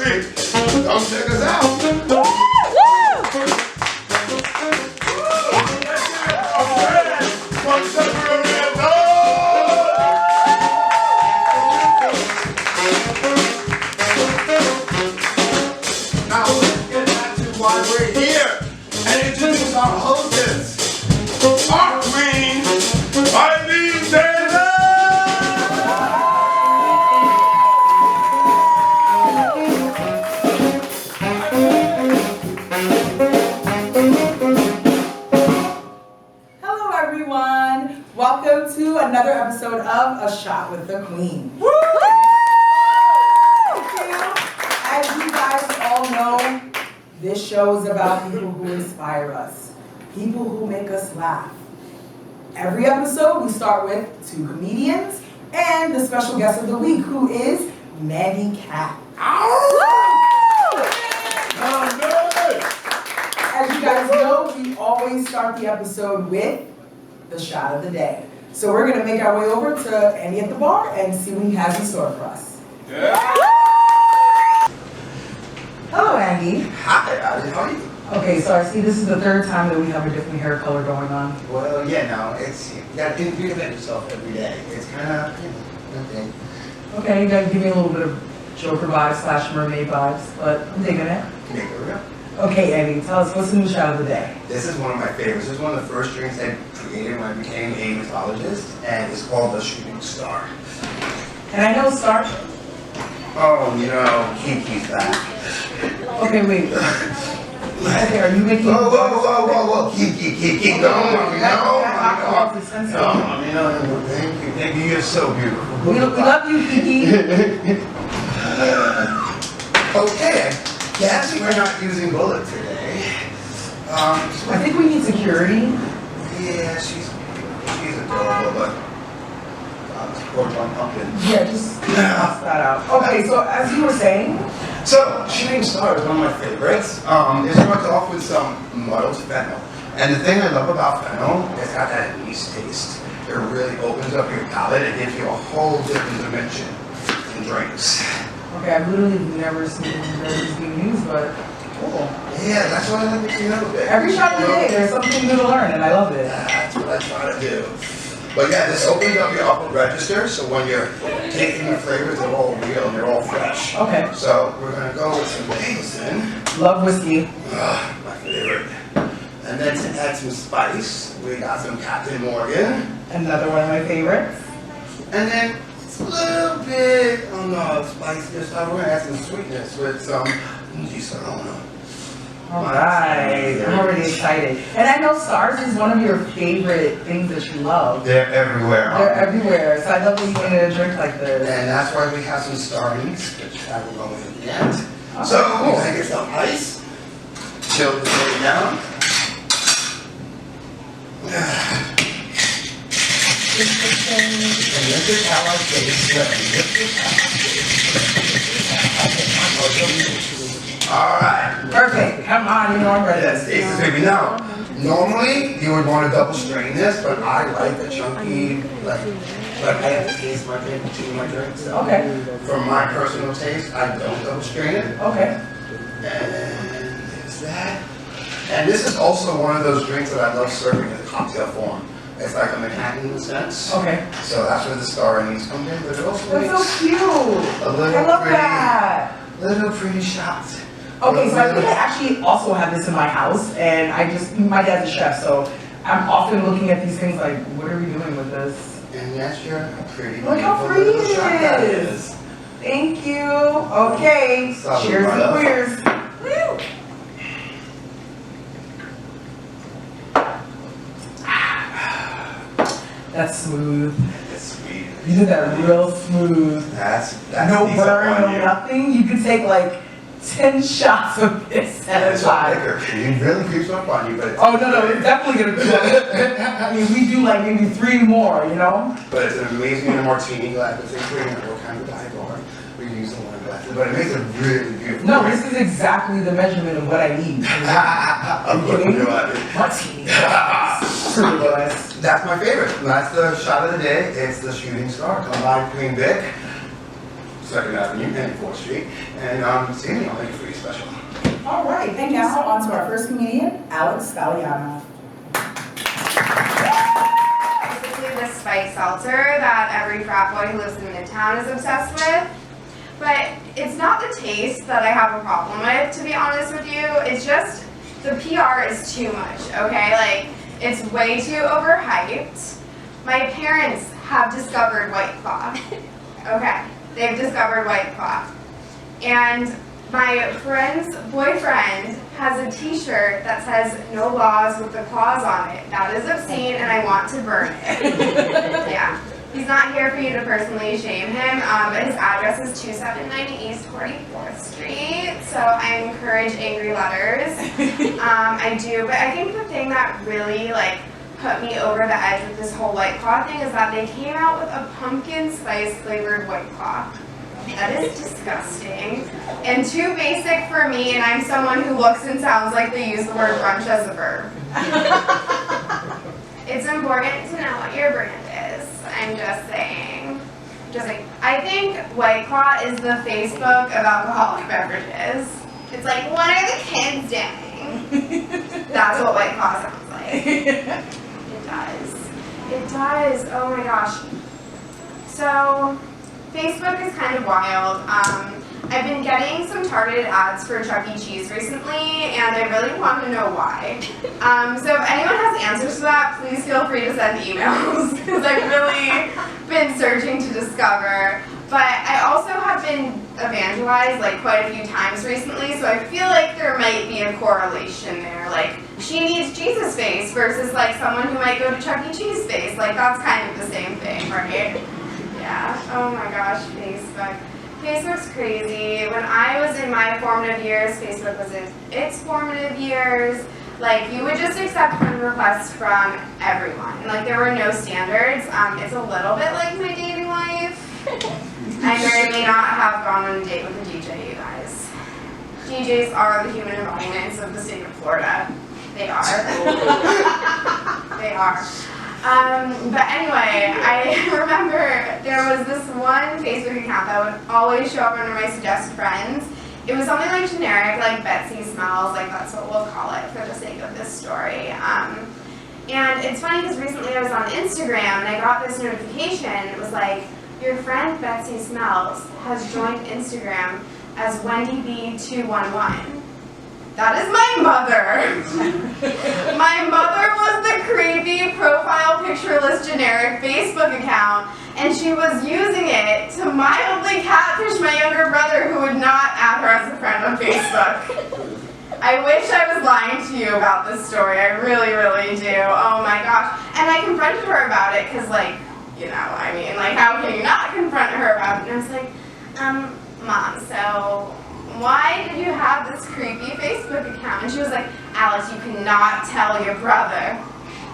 country. Come check us out. Now let's get back to why we're here and introduce our hostess, our queen, Mandy. Welcome to another episode of A Shot with the Queen. Woo! Thank you. As you guys all know, this show is about people who inspire us, people who make us laugh. Every episode we start with 2 comedians and the special guest of the week, who is Mandy Cat. As you guys know, we always start the episode with the shot of the day. So we're going to make our way over to Andy at the bar and see what he has in store for us. Yeah. Hello, Andy. Hi, how are you? Okay, so I see this is the 3rd time that we have a different hair color going on. Well, yeah, no, it's, you gotta reinvent yourself every day. It's kind of, okay. Okay, you gotta give me a little bit of Joker vibes / mermaid vibes, but I'm digging it. Make it real. Okay, Andy, tell us, what's the new shot of the day? This is one of my favorites. This is one of the first drinks I created when I became a mixologist, and it's called the Shooting Star. And I know Star... Oh, you know, Kiki's back. Okay, wait. Okay, are you making... Whoa, Kiki, no, mommy, no, thank you, you're so beautiful. We love you, Kiki. Okay, guess we're not using bullet today. I think we need security. Yeah, she's adorable, but poor one pumpkin. Yeah, just toss that out. Okay, so as you were saying... So, Shooting Star is one of my favorites. It starts off with some muddled fennel. And the thing I love about fennel, it's got that anise taste. It really opens up your palate and gives you a whole different dimension in drinks. Okay, I've literally never seen those being used, but cool. Yeah, that's what I like to see a little bit. Every shot of the day, there's something new to learn, and I love it. That's what I try to do. But yeah, this opens up your upper register, so when you're taking the flavors, they're all real and they're all fresh. Okay. So we're gonna go with some Jameson. Love whiskey. My favorite. And then to add some spice, we got some Captain Morgan. Another one of my favorites. And then it's a little bit on the spicier side. We're gonna add some sweetness with some Serrano. Alright, I'm already excited. And I know stars is one of your favorite things that you love. They're everywhere. They're everywhere, so I love that you made a drink like this. And that's why we have some star anise, which I will go with at the end. Okay, So cool. we're gonna get some ice, chill the day down. And this is how I get it sweaty. Alright. Perfect, come on, you know I'm ready. Yes, this is baby. Now, normally you would want to double strain this, but I like the chunky, like I have to taste my drink, chew my drink. So Okay. for my personal taste, I don't double strain it. Okay. And there's that. And this is also one of those drinks that I love serving in a cocktail form. It's like a Manhattan in a sense. Okay. So that's where the star anise comes in, but it also That's makes so cute. a little I love pretty, that. little pretty shot. Okay, so I think I actually also have this in my house, and my dad's a chef, so I'm often looking at these things like, what are we doing with this? And yes, you're pretty. Look how pretty little shot that it is. Thank you. Okay, Solid cheers to brother. queers. Woo. That's smooth. It's sweet. You did that real smooth. That's No sneaks up burn, on no you. nothing. You could take like 10 shots of this at a It's time. liquor. It really creeps up on you, but it's, Oh, no, it's definitely gonna be like, I mean, we do like maybe 3 more, you know? but it's an amazing martini glass. It's including what kind of dive bar we're using one glass, but it makes a really beautiful. No, drink. this is exactly the measurement of what I need. I'm looking kidding? at it. Martini. Super glass. That's my favorite. That's the shot of the day. It's the Shooting Star. Combined Queen Vic. 2nd Avenue and 4th Street. And Sandy, I'll make it pretty special. All right, and now on to our first comedian, Alex Galeano. Basically the spiked seltzer that every frat boy who lives in Midtown is obsessed with. But it's not the taste that I have a problem with, to be honest with you. It's just the PR is too much, okay? Like, it's way too overhyped. My parents have discovered White Claw. Okay, they've discovered White Claw. And my friend's boyfriend has a t-shirt that says "No laws with the claws on it." That is obscene and I want to burn it. Yeah. He's not here for you to personally shame him, but his address is 2790 East 44th Street, so I encourage angry letters. I do, but I think the thing that really put me over the edge with this whole White Claw thing is that they came out with a pumpkin spice flavored White Claw. That is disgusting and too basic for me, and I'm someone who looks and sounds like they use the word brunch as a verb. It's important to know what your brand is. I'm just saying. I think White Claw is the Facebook of alcoholic beverages. It's like, what are the kids doing? That's what White Claw sounds like. It does. It does. Oh my gosh. So, Facebook is kind of wild. I've been getting some targeted ads for Chuck E. Cheese recently, and I really want to know why. So if anyone has answers to that, please feel free to send emails, because I've really been searching to discover. But I also have been evangelized quite a few times recently, so I feel like there might be a correlation there. She needs Jesus face versus someone who might go to Chuck E. Cheese face. That's kind of the same thing, right? Yeah. Oh my gosh, Facebook. Facebook's crazy. When I was in my formative years, Facebook was in its formative years. You would just accept friend requests from everyone. And there were no standards. It's a little bit like my dating life. I may not have gone on a date with a DJ, you guys. DJs are the human embodiments of the state of Florida. They are. They are. But anyway, I remember there was this one Facebook account that would always show up under my suggest friends. It was something generic, Betsy Smells, that's what we'll call it for the sake of this story. And it's funny because recently I was on Instagram and I got this notification. It was your friend Betsy Smells has joined Instagram as Wendy B211. That is my mother. My mother was the creepy profile pictureless generic Facebook account, and she was using it to mildly catfish my younger brother who would not add her as a friend on Facebook. I wish I was lying to you about this story. I really, really do. Oh my gosh. And I confronted her about it because, how can you not confront her about it? And I was like, Mom, so why did you have this creepy Facebook account? And she was like, Alice, you cannot tell your brother.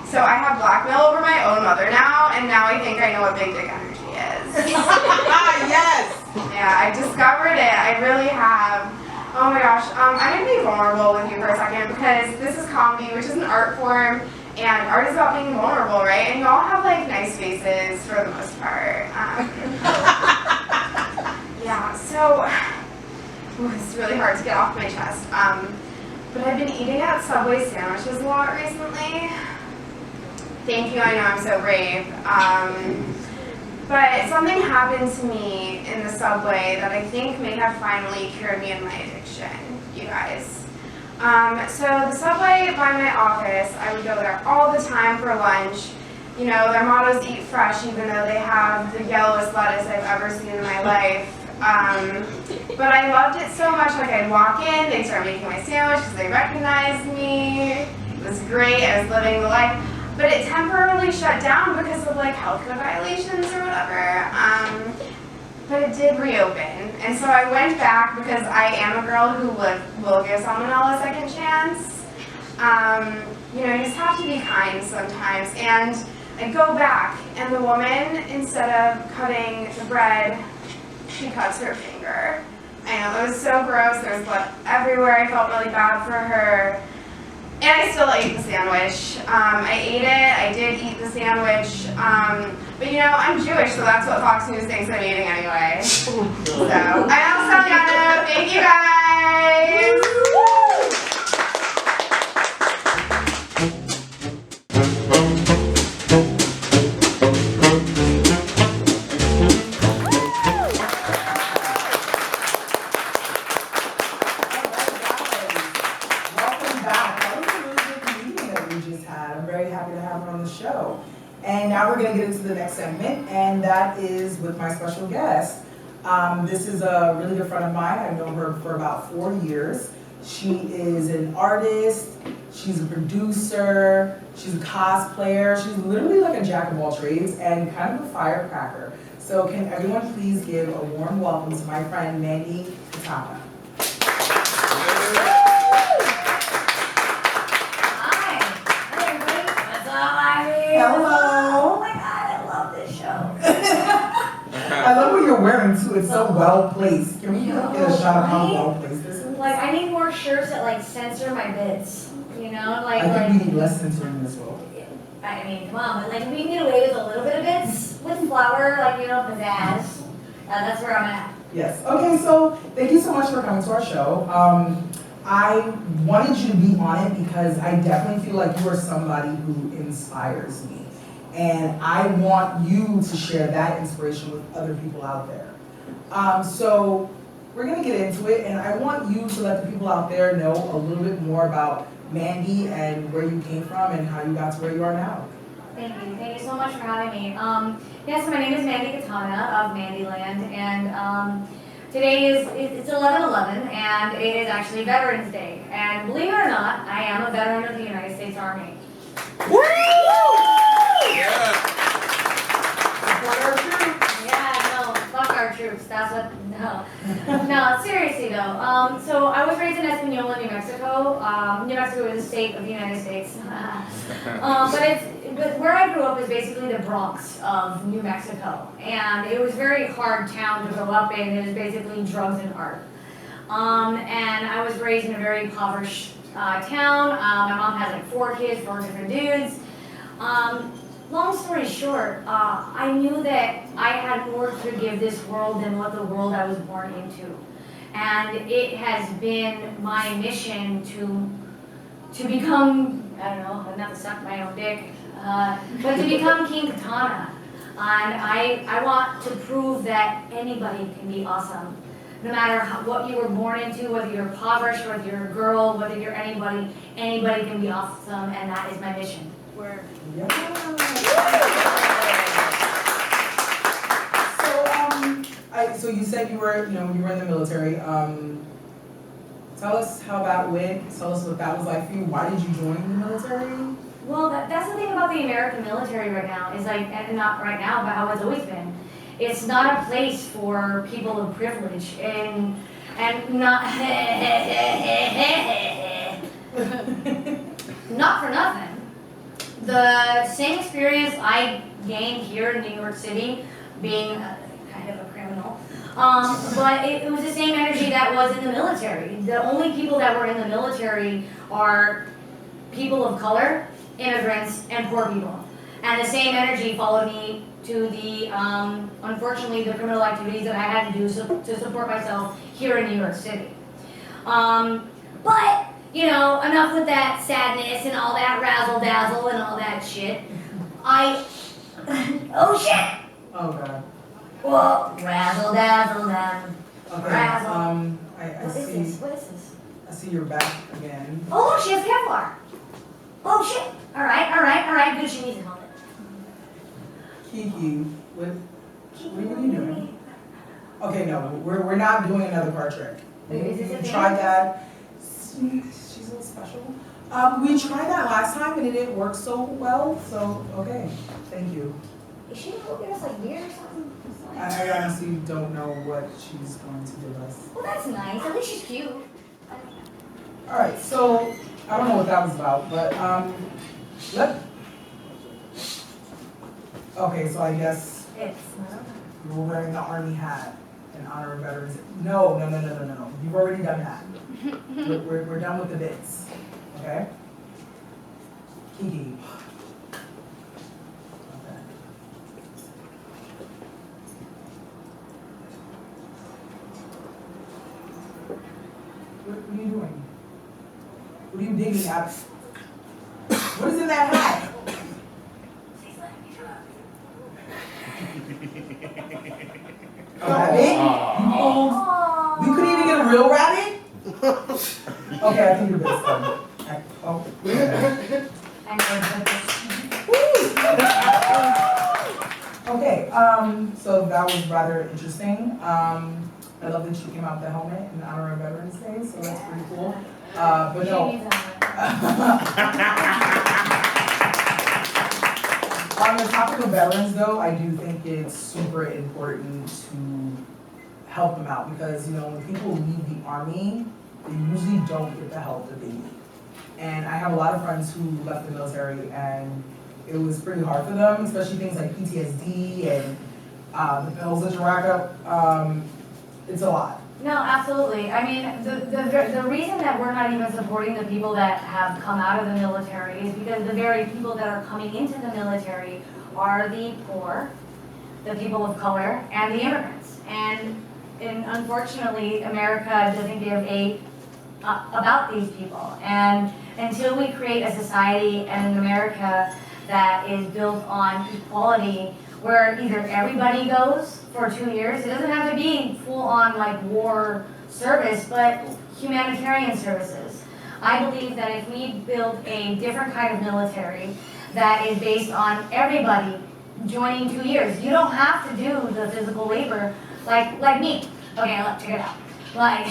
So I have blackmail over my own mother now, and now I think I know what big dick energy is. Yes! Yeah, I discovered it. I really have. Oh my gosh. I'm going to be vulnerable with you for a second, because this is comedy, which is an art form, and art is about being vulnerable, right? And you all have nice faces for the most part. Yeah, so it's really hard to get off my chest. But I've been eating at Subway sandwiches a lot recently. Thank you, I know I'm so brave. But something happened to me in the Subway that I think may have finally cured me of my addiction, you guys. So the Subway by my office, I would go there all the time for lunch. Their motto is eat fresh, even though they have the yellowest lettuce I've ever seen in my life. But I loved it so much, I'd walk in, they'd start making my sandwich because they recognized me. It was great, I was living the life. But it temporarily shut down because of health code violations or whatever. But it did reopen. And so I went back because I am a girl who will give someone else a second chance. You just have to be kind sometimes. And I go back, and the woman, instead of cutting the bread, she cuts her finger. I know, it was so gross. There was blood everywhere. I felt really bad for her. And I still ate the sandwich. I ate it. I did eat the sandwich. But you know, I'm Jewish, so that's what Fox News thinks I'm eating anyway. So, I'm Galeano. Thank you guys. And now we're going to get into the next segment, and that is with my special guest. This is a really good friend of mine. I've known her for about 4 years. She is an artist, she's a producer, she's a cosplayer, she's literally like a jack of all trades and kind of a firecracker. So can everyone please give a warm welcome to my friend Mandy Kitana. Hello. Oh my god, I love this show. I love what you're wearing too. It's so well placed. Can we get a shot of how well placed this is? Like, I need more shirts that like censor my bits. You know, like. I think we need less censoring in this world. I mean, come on, but like we can get away with a little bit of bits with flour, like, you know, pizzazz. That's where I'm at. Yes. Okay. So thank you so much for coming to our show. I wanted you to be on it because I definitely feel like you are somebody who inspires me. And I want you to share that inspiration with other people out there. So we're going to get into it, and I want you to let the people out there know a little bit more about Mandy and where you came from and how you got to where you are now. Thank you. Thank you so much for having me. Yes, my name is Mandy Kitana of Mandyland, and today it's 11/11, and it is actually Veterans Day. And believe it or not, I am a veteran of the United States Army. Woo! Yeah. Support our troops. Yeah, no, fuck our troops. That's what, no. No, seriously though. So I was raised in Espanola, New Mexico. New Mexico is a state of the United States. But where I grew up is basically the Bronx of New Mexico. And it was a very hard town to grow up in. It was basically drugs and art. And I was raised in a very impoverished town. My mom has like 4 kids, 4 different dudes. Long story short, I knew that I had more to give this world than what the world I was born into. And it has been my mission to become, I don't know, not to suck my own dick, but to become King Kitana. And I want to prove that anybody can be awesome. No matter what you were born into, whether you're impoverished, whether you're a girl, whether you're anybody can be awesome, and that is my mission. Word. Yeah. So you said you were in the military. Tell us how that went. Tell us what that was like for you. Why did you join the military? Well, that's the thing about the American military right now, is like, and not right now, but how it's always been. It's not a place for people of privilege, and not not for nothing. The same experience I gained here in New York City, being kind of a criminal, but it was the same energy that was in the military. The only people that were in the military are people of color, immigrants, and poor people. And the same energy followed me to the, unfortunately, the criminal activities that I had to do to support myself here in New York City. But, you know, enough with that sadness and all that razzle-dazzle and all that shit. Oh shit! Oh God. Well, razzle-dazzle then. Okay. Razzle. I What is see. this? What is this? I see your back again. Oh look, she has Kevlar. Oh shit! Alright, good, she needs a helmet. Kiki, what are you doing? Okay, no, we're not doing another card trick. Is this a We thing? tried that. She's a little special. We tried that last time and it didn't work so well. So okay, thank you. Is she gonna go get us like beer or something? I honestly don't know what she's going to give us. Well, that's nice. At least she's cute. All right, so I don't know what that was about, but okay, so I guess It's you were wearing the army hat in honor of veterans. No. You've already done that. We're done with the bits, okay? Kiki. What are you doing? What are you digging at? What is in that hat? A rabbit? We couldn't even get a real rabbit? Okay, I think you're best then. Oh. Okay, so that was rather interesting. I love that you came out with the helmet in honor of Veterans Day, so that's pretty cool. But no. On the topic of veterans though, I do think it's super important to help them out because, you know, when people leave the army, they usually don't get the help that they need. And I have a lot of friends who left the military and it was pretty hard for them, especially things like PTSD and the pills that you rack up. It's a lot. No, absolutely. I mean, the reason that we're not even supporting the people that have come out of the military is because the very people that are coming into the military are the poor, the people of color, and the immigrants. And unfortunately, America doesn't give a about these people. And until we create a society and an America that is built on equality, where either everybody goes for 2 years, it doesn't have to be full-on like war service, but humanitarian services. I believe that if we build a different kind of military that is based on everybody joining 2 years, you don't have to do the physical labor like me. Okay, let's check it out. Like,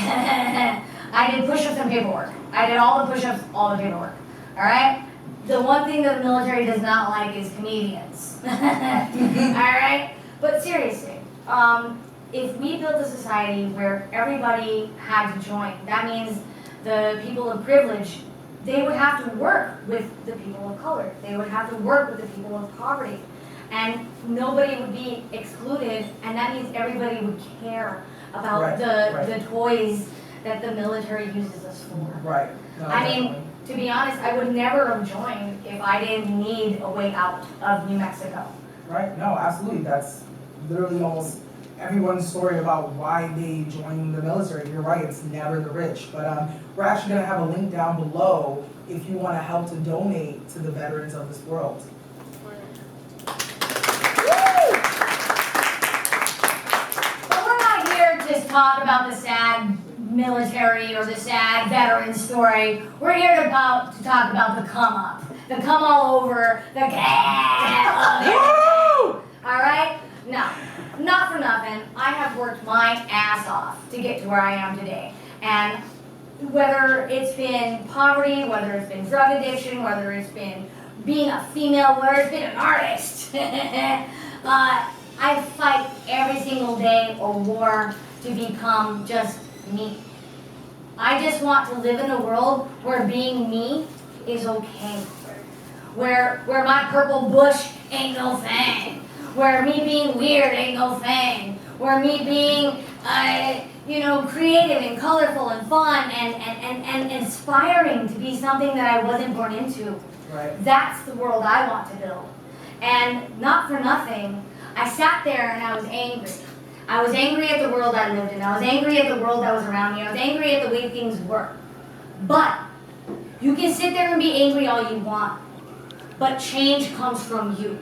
I did push-ups and paperwork. I did all the push-ups, all the paperwork. All right? The one thing that the military does not like is comedians. All right? But seriously, if we build a society where everybody had to join, that means the people of privilege, they would have to work with the people of color. They would have to work with the people of poverty. And nobody would be excluded, and that means everybody would care about the toys that the military uses us for. Right. No, I mean, to be honest, I would never have joined if I didn't need a way out of New Mexico. Right, no, absolutely. That's literally almost everyone's story about why they joined the military. You're right, it's never the rich. But we're actually going to have a link down below if you want to help to donate to the veterans of this world. But we're not here to just talk about the sad military or the sad veteran story. We're here to talk about the come up, the come all over, the all right? No, not for nothing. I have worked my ass off to get to where I am today. And whether it's been poverty, whether it's been drug addiction, whether it's been being a female, whether it's been an artist, I fight every single day a war to become just me. I just want to live in a world where being me is okay. Where my purple bush ain't no thing. Where me being weird ain't no thing. Where me being, creative and colorful and fun and inspiring to be something that I wasn't born into. Right. That's the world I want to build. And not for nothing, I sat there and I was angry. I was angry at the world I lived in. I was angry at the world that was around me. I was angry at the way things were. But you can sit there and be angry all you want. But change comes from you.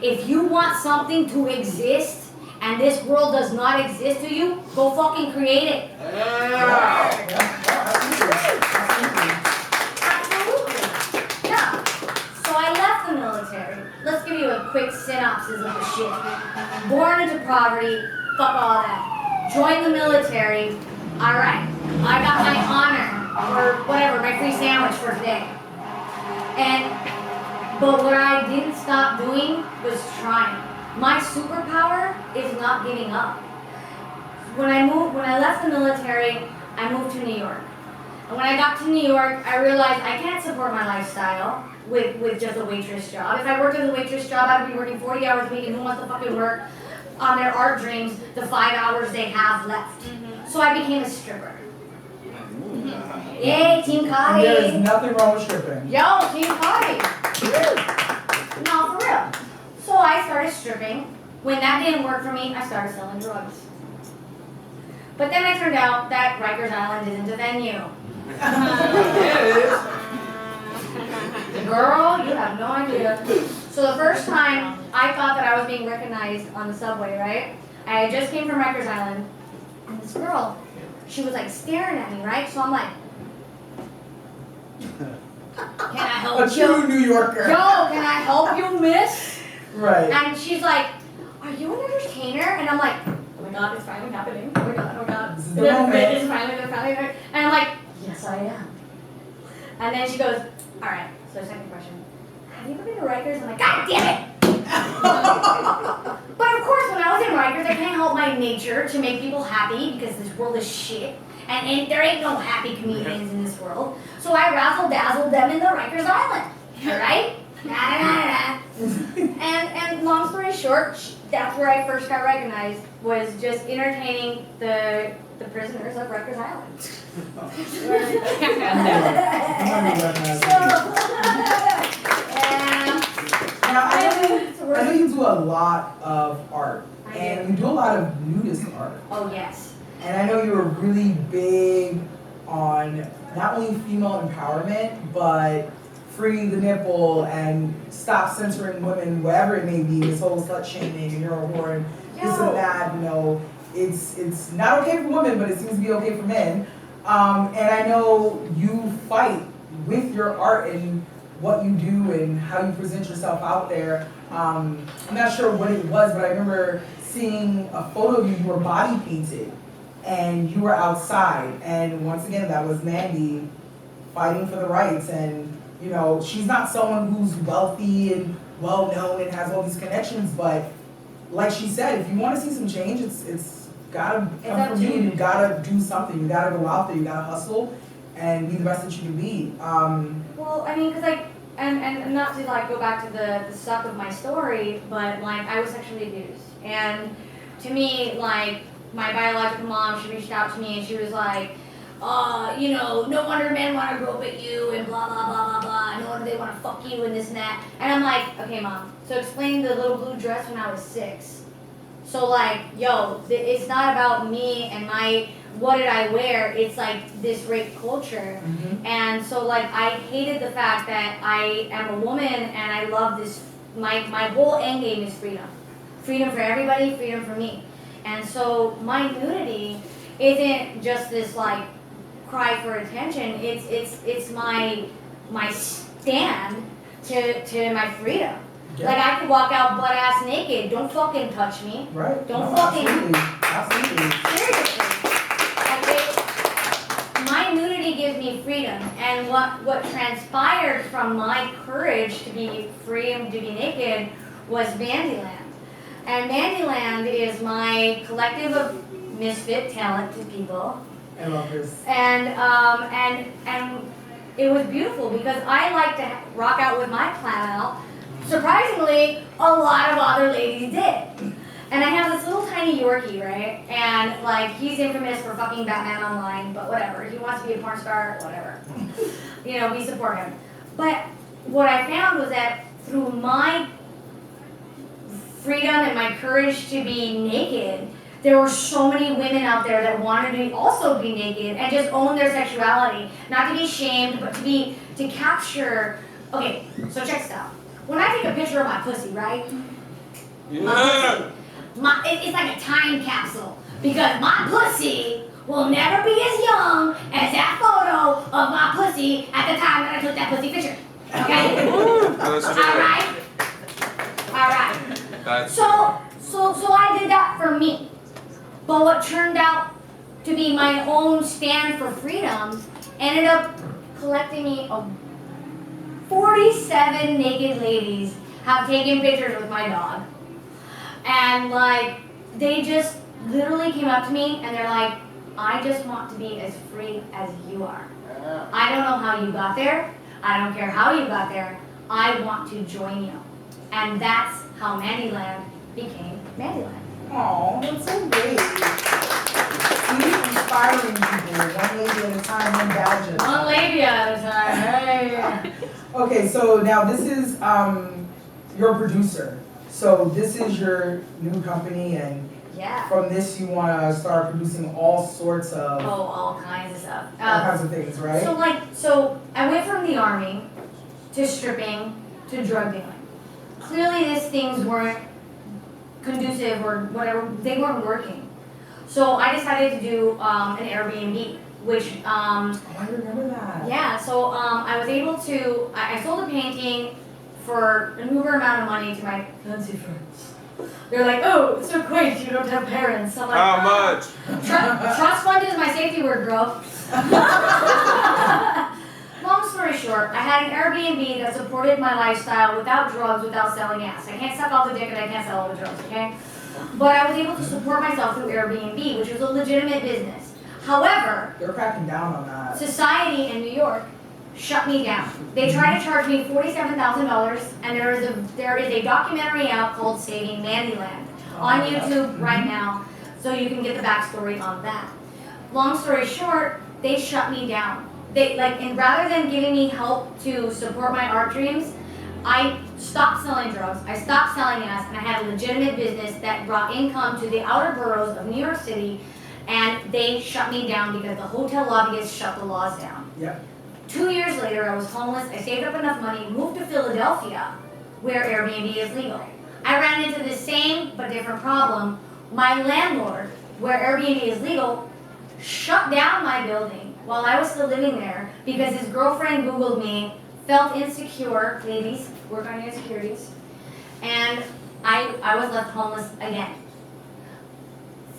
If you want something to exist and this world does not exist to you, go fucking create it. Absolutely. Yeah. So I left the military. Let's give you a quick synopsis of the shit. Born into poverty, fuck all that. Joined the military. All right. I got my honor, or whatever, my free sandwich for today. But what I didn't stop doing was trying. My superpower is not giving up. When I left the military, I moved to New York. And when I got to New York, I realized I can't support my lifestyle with just a waitress job. If I worked as a waitress job, I'd be working 40 hours a week, and who wants to fucking work on their art dreams the 5 hours they have left? So I became a stripper. Yay, Team And there is Cotty. nothing wrong with stripping. Yo, Team Cotty. No, for real. So I started stripping. When that didn't work for me, I started selling drugs. But then it turned out that Rikers Island isn't a venue. Girl, you have no idea. So the first time I thought that I was being recognized on the subway, right? I just came from Rikers Island, and this girl, she was like staring at me, right? So I'm like, can I help A you? true New Yorker. Yo, can I help you, miss? Right. And she's like, are you an entertainer? And I'm like, oh my god, it's finally happening. Oh my god, oh my god. This is the moment. It's finally. And I'm like, yes, I am. And then she goes, all right, so second question. Have you ever been to Rikers? I'm like, god damn it! But of course, when I was in Rikers, I can't help my nature to make people happy because this world is shit. And there ain't no happy comedians in this world. So I razzle-dazzled them in the Rikers Island. Alright? And long story short, that's where I first got recognized, was just entertaining the prisoners of Rikers Island. Now, I know you do a lot of art, and you do a lot of nudist art. Oh yes. And I know you were really big on not only female empowerment, but free the nipple and stop censoring women, whatever it may be, this whole slut shaming and you're a whore and this and that, you know. It's not okay for women, but it seems to be okay for men. And I know you fight with your art and what you do and how you present yourself out there. I'm not sure what it was, but I remember seeing a photo of you. You were body painted and you were outside. And once again, that was Mandy fighting for the rights. And you know, she's not someone who's wealthy and well known and has all these connections, but like she said, if you want to see some change, it's gotta come from you. You gotta do something. You gotta go out there. You gotta hustle and be the best that you can be. Well, I mean, because like, and not to like go back to the suck of my story, but like I was sexually abused, and to me, like my biological mom, she reached out to me and she was like, you know, no wonder men want to grope at you and blah blah blah blah blah. No wonder they want to fuck you and this and that. And I'm like, okay, mom. So explain the little blue dress when I was 6. So like, yo, it's not about me and my what did I wear. It's like this rape culture. Mm-hmm. And so like I hated the fact that I am a woman and I love this. My whole end game is freedom. Freedom for everybody. Freedom for me. And so my nudity isn't just this like cry for attention. It's my stand to my freedom. Yeah. Like I could walk out butt ass naked. Don't fucking touch me. Right. Don't fucking. Absolutely. Seriously. Like my nudity gives me freedom, and what transpired from my courage to be free and to be naked was Mandyland. And Mandyland is my collective of misfit, talented people. I love this. And it was beautiful because I like to rock out with my plan out. Surprisingly, a lot of other ladies did. And I have this little tiny Yorkie, right? And like he's infamous for fucking Batman online, but whatever. He wants to be a porn star, whatever. You know, we support him. But what I found was that through my freedom and my courage to be naked, there were so many women out there that wanted to also be naked and just own their sexuality. Not to be shamed, but to capture. Okay, so check this out. When I take a picture of my pussy, right? Yeah. It's like a time capsule. Because my pussy will never be as young as that photo of my pussy at the time that I took that pussy picture. Okay? Alright. So I did that for me. But what turned out to be my own stand for freedom ended up collecting me 47 naked ladies have taken pictures with my dog. And like, they just literally came up to me and they're like, I just want to be as free as you are. I don't know how you got there. I don't care how you got there. I want to join you. And that's how Mandyland became Mandyland. Aw, that's so great. See, inspiring people, one lady at a time, one badge at a time. One lady at a time, hey. Okay, so now this is your producer. So this is your new company, and Yeah. from this you want to start producing all sorts of, Oh, all kinds of stuff. all kinds of things, right? So I went from the army to stripping to drug dealing. Clearly these things weren't conducive or whatever, they weren't working. So I decided to do an Airbnb, which, Oh, I remember that. yeah, so I was able to, I sold a painting for an uber amount of money to my fancy friends. They're like, oh, it's so quaint, you don't have parents. I'm like, How much? Trust fund is my safety word, bro. Long story short, I had an Airbnb that supported my lifestyle without drugs, without selling ass. I can't suck all the dick and I can't sell all the drugs, okay? But I was able to support myself through Airbnb, which was a legitimate business. However, They're cracking down on that. society in New York shut me down. They tried to charge me $47,000, and there is a documentary out called Saving Mandyland on YouTube right now, so you can get the backstory on that. Long story short, they shut me down. And rather than giving me help to support my art dreams, I stopped selling drugs, I stopped selling ass, and I had a legitimate business that brought income to the outer boroughs of New York City, and they shut me down because the hotel lobbyists shut the laws down. Yep. 2 years later, I was homeless, I saved up enough money, moved to Philadelphia, where Airbnb is legal. I ran into the same but different problem. My landlord, where Airbnb is legal, shut down my building while I was still living there because his girlfriend Googled me, felt insecure, ladies, work on your insecurities, and I was left homeless again.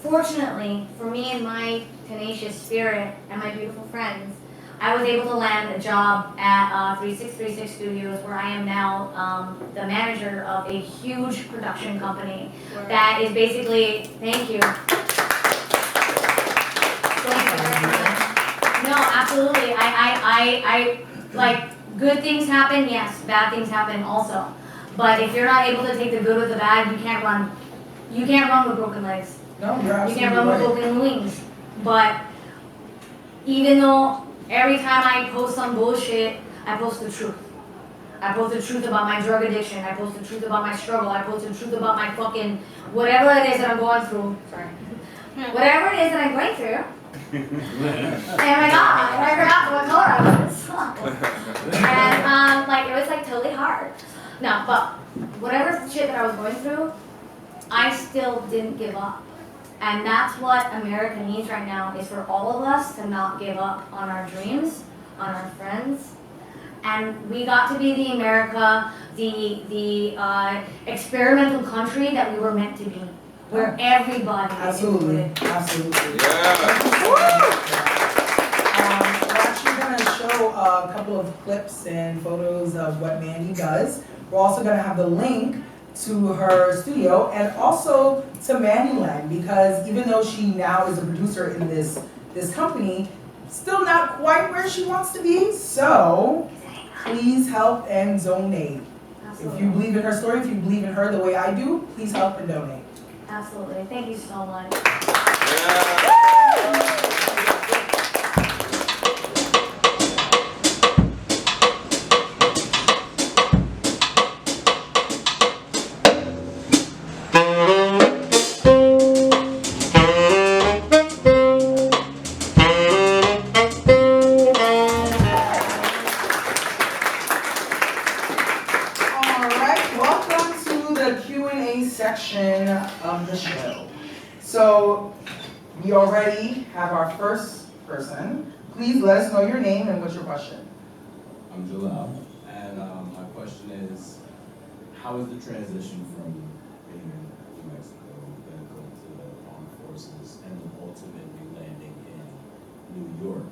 Fortunately, for me and my tenacious spirit and my beautiful friends, I was able to land a job at 3636 Studios, where I am now the manager of a huge production company that is basically, thank you. Thank you very much. No, absolutely. I like, good things happen, yes, bad things happen also. But if you're not able to take the good with the bad, you can't run. You can't run with broken legs. No, you're You absolutely can't run with right. broken wings. But even though every time I post some bullshit, I post the truth. I post the truth about my drug addiction. I post the truth about my struggle. I post the truth about my fucking whatever it is that I'm going through. Sorry. Whatever it is that I'm going through. Oh my god, I forgot what color I was. And like it was like totally hard. No, but whatever shit that I was going through, I still didn't give up. And that's what America needs right now, is for all of us to not give up on our dreams, on our friends. And we got to be the America, the experimental country that we were meant to be, where everybody is Absolutely, included. absolutely. Yeah. We're actually going to show a couple of clips and photos of what Mandy does. We're also going to have the link to her studio and also to Mandyland, because even though she now is a producer in this company, still not quite where she wants to be. So please help and donate. Absolutely. If you believe in her story, if you believe in her the way I do, please help and donate. Absolutely. Thank you so much. Yeah. Section of the show. So we already have our first person. Please let us know your name and what's your question. I'm Jalal, and my question is, how is the transition from being in New Mexico, then going to the armed forces, and then ultimately landing in New York?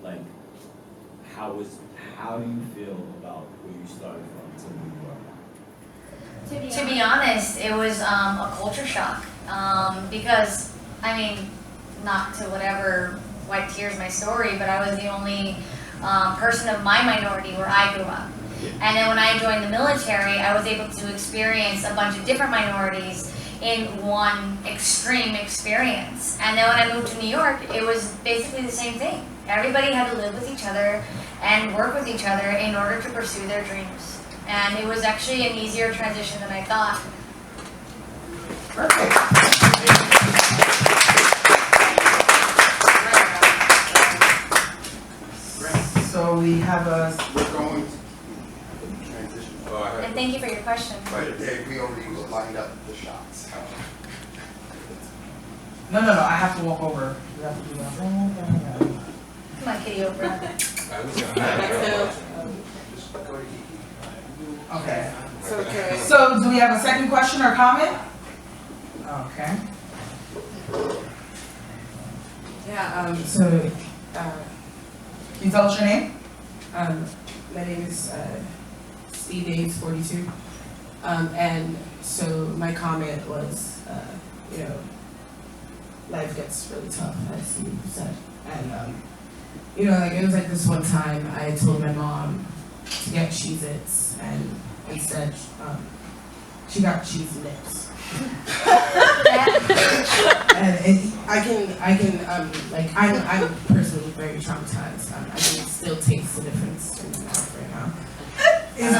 Like, how do you feel about where you started from to New York? To be honest, it was a culture shock, because, I mean, not to whatever white tears my story, but I was the only person of my minority where I grew up. And then when I joined the military, I was able to experience a bunch of different minorities in one extreme experience. And then when I moved to New York, it was basically the same thing. Everybody had to live with each other and work with each other in order to pursue their dreams. And it was actually an easier transition than I thought. Perfect. So we have a. We're going to transition. And thank you for your question. But we already lined up the shots. No. I have to walk over. We have to do that. Come on, Kitty Oprah. Okay. So do we have a second question or comment? Okay. Yeah, Can you tell us your name? my name is Steve Days 42. And so my comment was, life gets really tough, as you said. And, it was like this one time I told my mom to get Cheez-Its, and instead, she got cheese nips. And I'm personally very traumatized. I can still taste the difference in my mouth right now.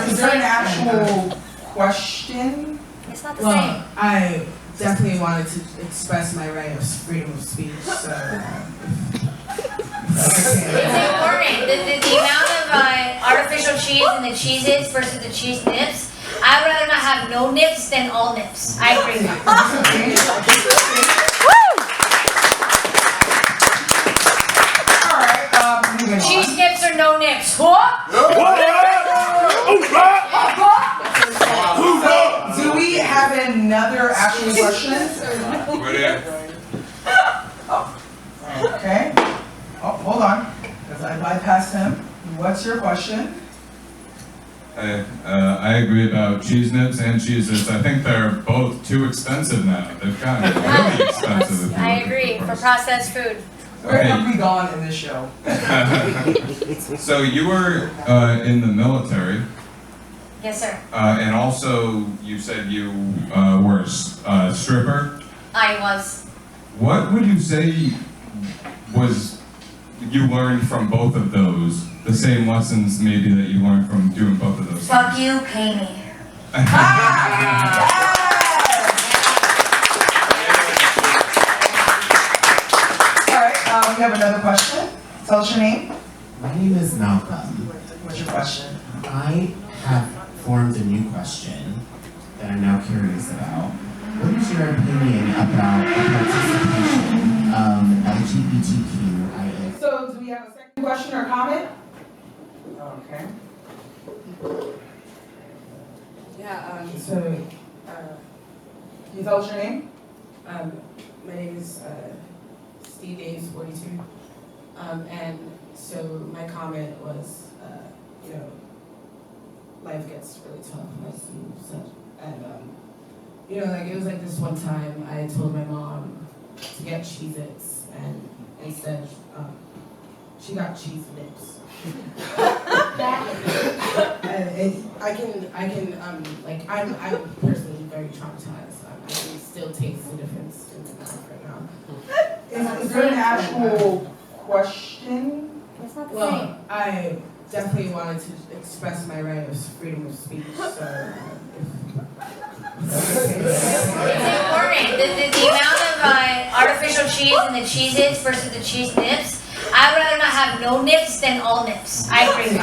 Is there an actual question? It's not the same. I definitely wanted to express my right of freedom of speech, so. It's important. The amount of artificial cheese in the Cheez-Its versus the cheese nips, I would rather not have no nips than all nips. I agree. Alright, Cheese nips or no nips? What? So, do we have another actual question? Okay. Oh, hold on, because I bypassed him. What's your question? I agree about cheese nips and Cheez-Its. I think they're both too expensive now. They've gotten really expensive. I agree, for processed food. Where have we gone in this show? So you were in the military. Yes, sir. And also you said you were a stripper. I was. What would you say was you learned from both of those? The same lessons maybe that you learned from doing both of those Fuck things? you, pay me. Alright, we have another question. Tell us your name. My name is Malcolm. What's your question? I have formed a new question that I'm now curious about. What is your opinion about the participation of LGBTQIA? So, do we have a second question or comment? Okay. Yeah, Can you tell us your name? my name is Steve Days 42. And so my comment was, life gets really tough, as you said. And, it was like this one time I told my mom to get Cheez-Its, and instead, she got cheese nips. And I'm personally very traumatized. I can still taste the difference in my mouth right now. Is there an actual question? It's not the Well, same. I definitely wanted to express my right of freedom of speech, so. It's important. The amount of artificial cheese in the Cheez-Its versus the cheese nips, I would rather not have no nips than all nips. I agree.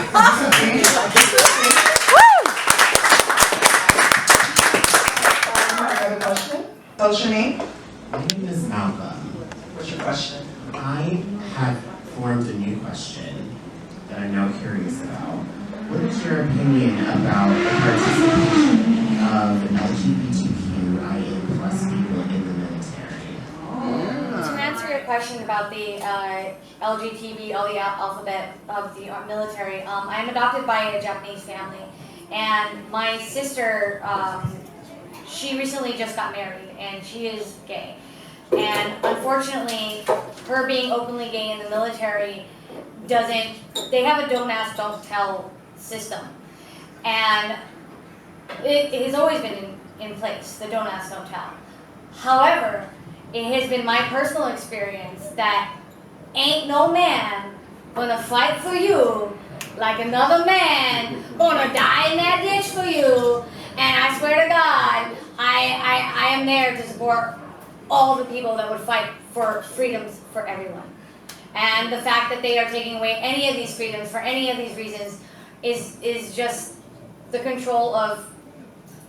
Another question? Tell us your name. My name is Malcolm. What's your question? I have formed a new question that I'm now curious about. What is your opinion about the participation of LGBTQIA+ people in the military? To answer your question about the LGTB, all the alphabet of the military, I'm adopted by a Japanese family, and my sister, she recently just got married, and she is gay. And unfortunately, her being openly gay in the military they have a don't ask, don't tell system. And it has always been in place, the don't ask, don't tell. However, it has been my personal experience that ain't no man gonna fight for you like another man gonna die in that ditch for you. And I swear to God, I am there to support all the people that would fight for freedoms for everyone. And the fact that they are taking away any of these freedoms for any of these reasons is just the control of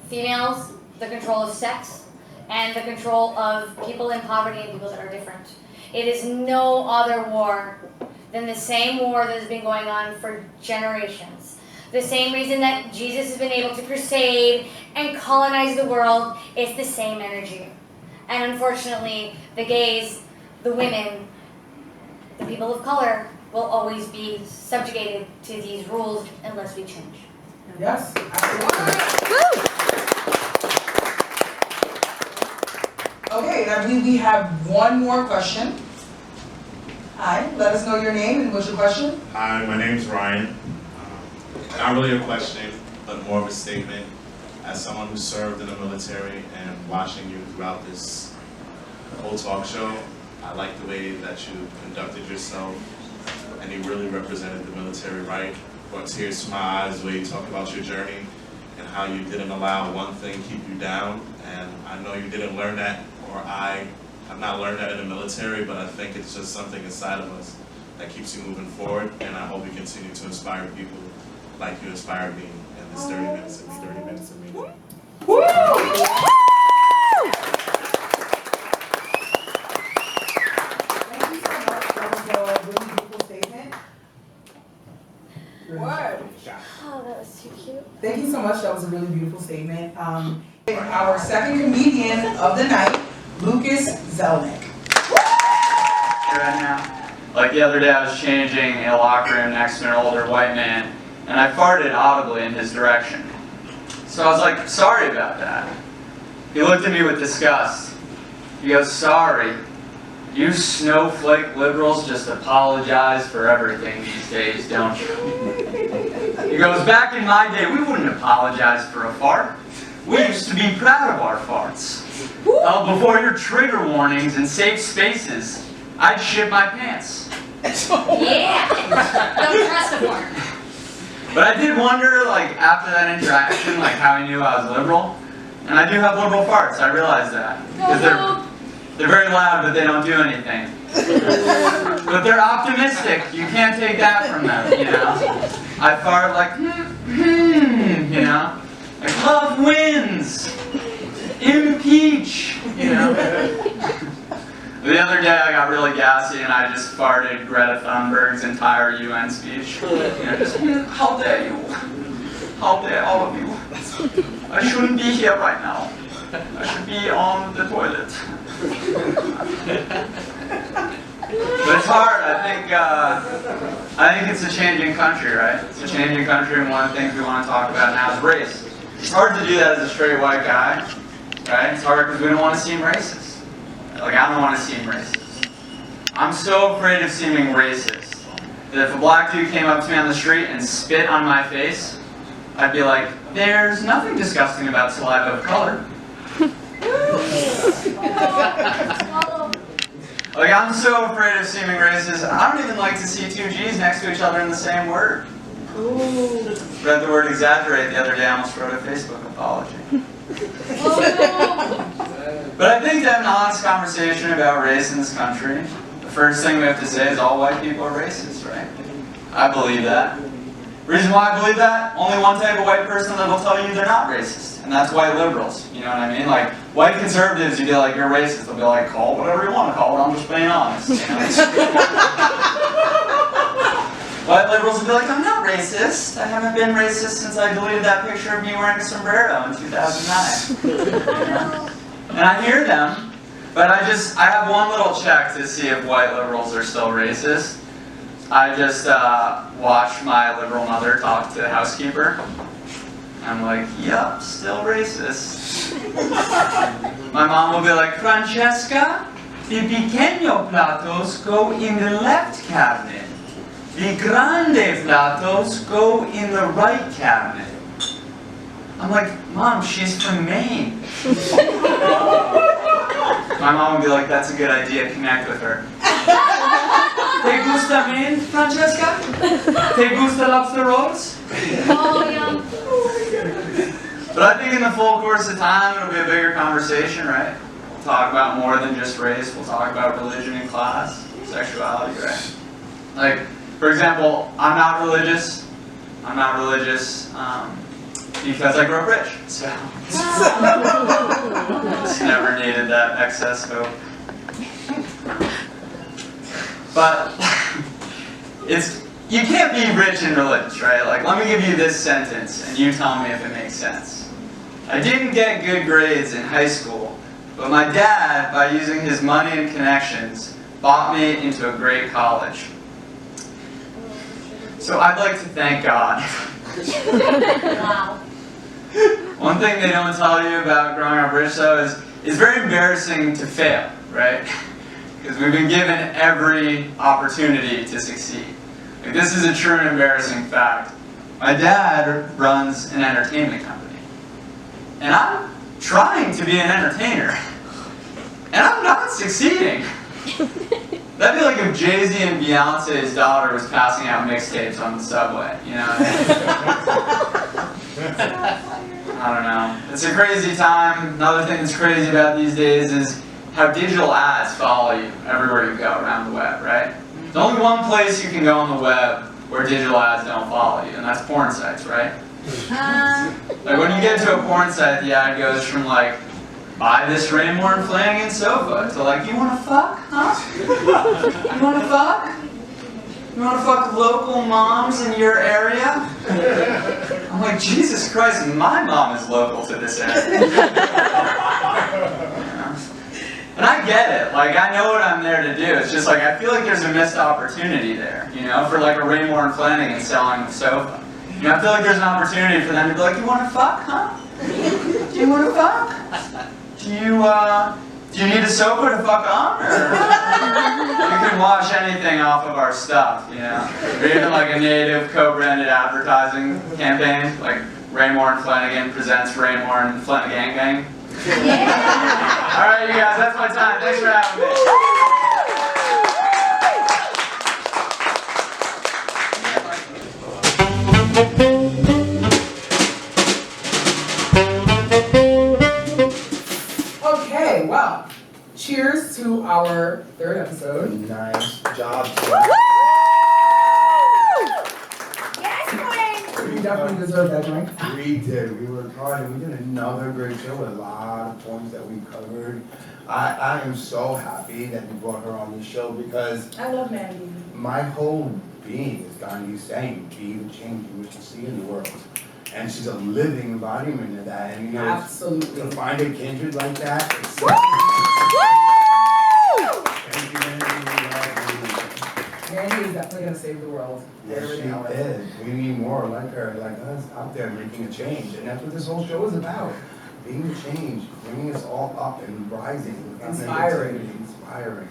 females, the control of sex, and the control of people in poverty and people that are different. It is no other war than the same war that has been going on for generations. The same reason that Jesus has been able to crusade and colonize the world, it's the same energy. And unfortunately, the gays, the women, the people of color will always be subjugated to these rules unless we change. Yes, absolutely. Okay, I believe we have one more question. Hi, let us know your name and what's your question? Hi, my name's Ryan. Not really a question, but more of a statement. As someone who served in the military and watching you throughout this whole talk show, I like the way that you conducted yourself, and you really represented the military right. Brought tears to my eyes the way you talk about your journey and how you didn't allow one thing keep you down. And I know you didn't learn that, or I have not learned that in the military, but I think it's just something inside of us that keeps you moving forward. And I hope you continue to inspire people like you inspired me in this 30 minutes of me. Woo! Word. Oh, that was too cute. Thank you so much. That was a really beautiful statement. Our second comedian of the night, Lucas Zelnick. Right now. Like the other day I was changing in a locker room next to an older white man, and I farted audibly in his direction. So I was like, sorry about that. He looked at me with disgust. He goes, sorry. You snowflake liberals just apologize for everything these days, don't you? He goes, back in my day, we wouldn't apologize for a fart. We used to be proud of our farts. Before your trigger warnings and safe spaces, I'd shit my pants. Yeah! Don't trust a fart. But I did wonder, like, after that interaction, like, how he knew I was liberal. And I do have liberal farts, I realize that. Because they're very loud, but they don't do anything. But they're optimistic. You can't take that from them, you know? I fart like, you know? Like, love wins! Impeach! You know? The other day I got really gassy and I just farted Greta Thunberg's entire UN speech. You know, just, how dare you? How dare all of you? I shouldn't be here right now. I should be on the toilet. But it's hard. I think it's a changing country, right? It's a changing country, and one of the things we want to talk about now is race. It's hard to do that as a straight white guy, right? It's hard because we don't want to seem racist. Like, I don't want to seem racist. I'm so afraid of seeming racist that if a black dude came up to me on the street and spit on my face, I'd be like, there's nothing disgusting about saliva of color. Like, I'm so afraid of seeming racist, I don't even like to see two G's next to each other in the same word. Read the word exaggerate the other day, I almost wrote a Facebook apology. But I think to have an honest conversation about race in this country, the first thing we have to say is all white people are racist, right? I believe that. Reason why I believe that? Only one type of white person that will tell you they're not racist, and that's white liberals. You know what I mean? Like, white conservatives, you'd be like, you're racist. They'll be like, call whatever you want to call it, I'm just being honest. You know? White liberals would be like, I'm not racist. I haven't been racist since I deleted that picture of me wearing a sombrero in 2009. And I hear them, but I have one little check to see if white liberals are still racist. I just watched my liberal mother talk to the housekeeper. I'm like, yep, still racist. My mom will be like, Francesca, the pequeño platos go in the left cabinet. The grande platos go in the right cabinet. I'm like, Mom, she's from Maine. my mom would be like, that's a good idea, connect with her. Te gusta mean, Francesca? Te gusta lobster rolls? Oh, yeah. But I think in the full course of time, it'll be a bigger conversation, right? We'll talk about more than just race. We'll talk about religion and class, sexuality, right? Like, for example, I'm not religious. I'm not religious because I grew up rich, so just never needed that excess hope. But you can't be rich and religious, right? Like, let me give you this sentence, and you tell me if it makes sense. I didn't get good grades in high school, but my dad, by using his money and connections, bought me into a great college. So I'd like to thank God. Wow. One thing they don't tell you about growing up rich, though, is it's very embarrassing to fail, right? Because we've been given every opportunity to succeed. Like, this is a true and embarrassing fact. My dad runs an entertainment company. And I'm trying to be an entertainer. And I'm not succeeding. That'd be like if Jay-Z and Beyonce's daughter was passing out mixtapes on the subway, you know? I don't know. It's a crazy time. Another thing that's crazy about these days is how digital ads follow you everywhere you go around the web, right? There's only one place you can go on the web where digital ads don't follow you, and that's porn sites, right? Like, when you get to a porn site, the ad goes from like, buy this Raymore and Flanagan sofa, to like, you wanna fuck, huh? You wanna fuck? You wanna fuck local moms in your area? I'm like, Jesus Christ, my mom is local to this area. And I get it, like, I know what I'm there to do. It's just like, I feel like there's a missed opportunity there, you know, for like a Raymore and Flanagan selling a sofa. You know, I feel like there's an opportunity for them to be like, you wanna fuck, huh? Do you wanna fuck? Do you need a sofa to fuck on? Or you can wash anything off of our stuff, you know? Or even like a native co-branded advertising campaign, like Raymore and Flanagan presents Raymore and Flanagan Gang. Yeah. All right, you guys, that's my time. Thanks for having me. Okay, well, cheers to our third episode. Nice job. We definitely deserve that drink. We did. We worked hard and we did another great show with a lot of points that we covered. I am so happy that you brought her on this show because I love Mandy. My whole being is gone you saying, be the change you wish to see in the world. And she's a living embodiment of that. And you know, absolutely. To find a kindred like that, it's Thank you, Mandy. Mandy is definitely going to save the world. Yes, she is. We need more like her, like us, out there making a change. And that's what this whole show is about. Being the change, bringing us all up and rising. Inspiring.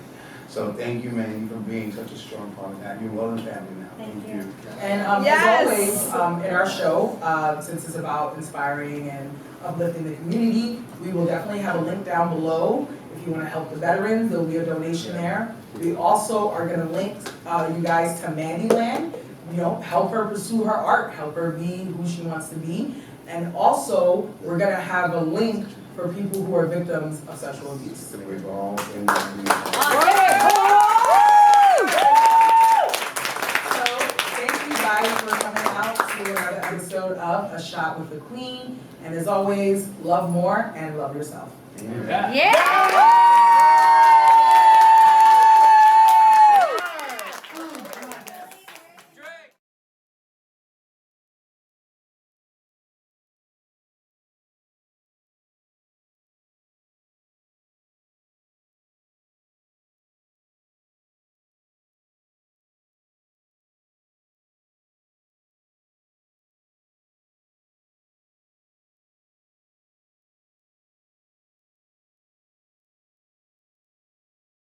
So thank you, Mandy, for being such a strong part of that. You're well in family now. Thank you. And as always, in our show, since it's about inspiring and uplifting the community, we will definitely have a link down below. If you want to help the veterans, there will be a donation there. We also are going to link you guys to Mandyland. You know, help her pursue her art, help her be who she wants to be. And also, we're going to have a link for people who are victims of sexual abuse. So we've all been So thank you guys for coming out to another episode of A Shot with the Queen. And as always, love more and love yourself. Yeah.